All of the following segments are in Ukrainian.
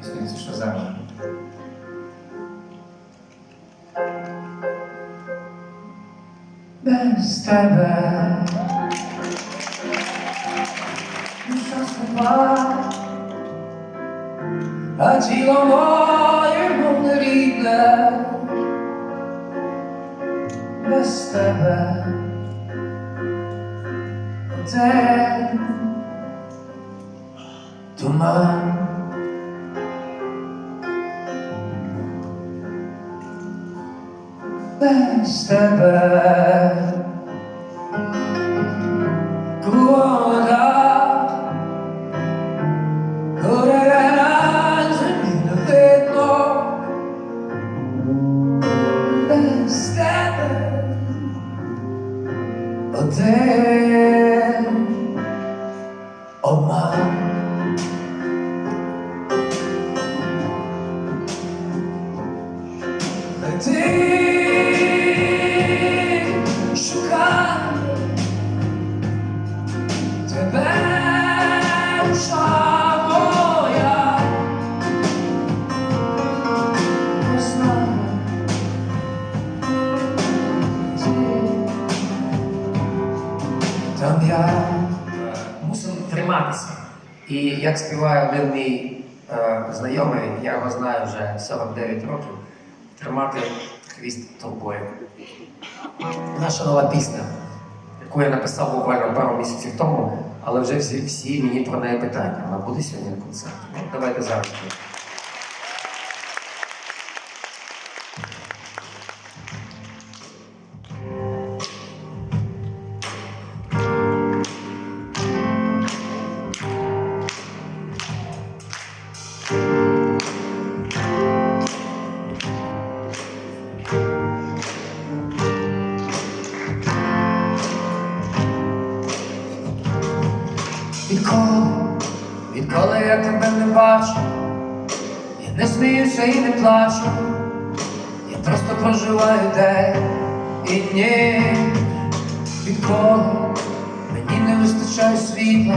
Пісня що зараз. Без тебе душа слаба, а тіло моє мов нерідне. Без тебе один туман. Без тебе вода горе на землі не видно. Без тебе один обман. Тебе душа моя не знає, там я мусив триматися. І як співає один мій знайомий, я його знаю вже 49 років, тримати хвіст толпою. Наша нова пісня, яку я написав буквально пару місяців тому, але вже всі мені про неї питають. Вона буде сьогодні на концерті? Ну, давайте зараз. Відколи я тебе не бачу, я не сміюся і не плачу, я просто проживаю день і ніч. Відколи мені не вистачає світла,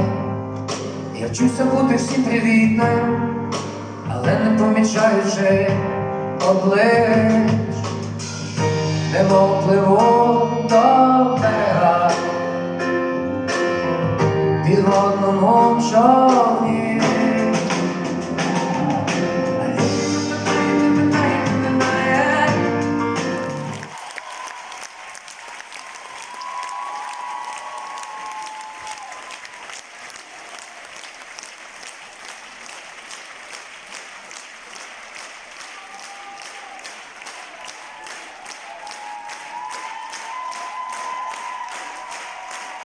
я вчуся бути всім привітним, але не помічаючи облич, немов пливу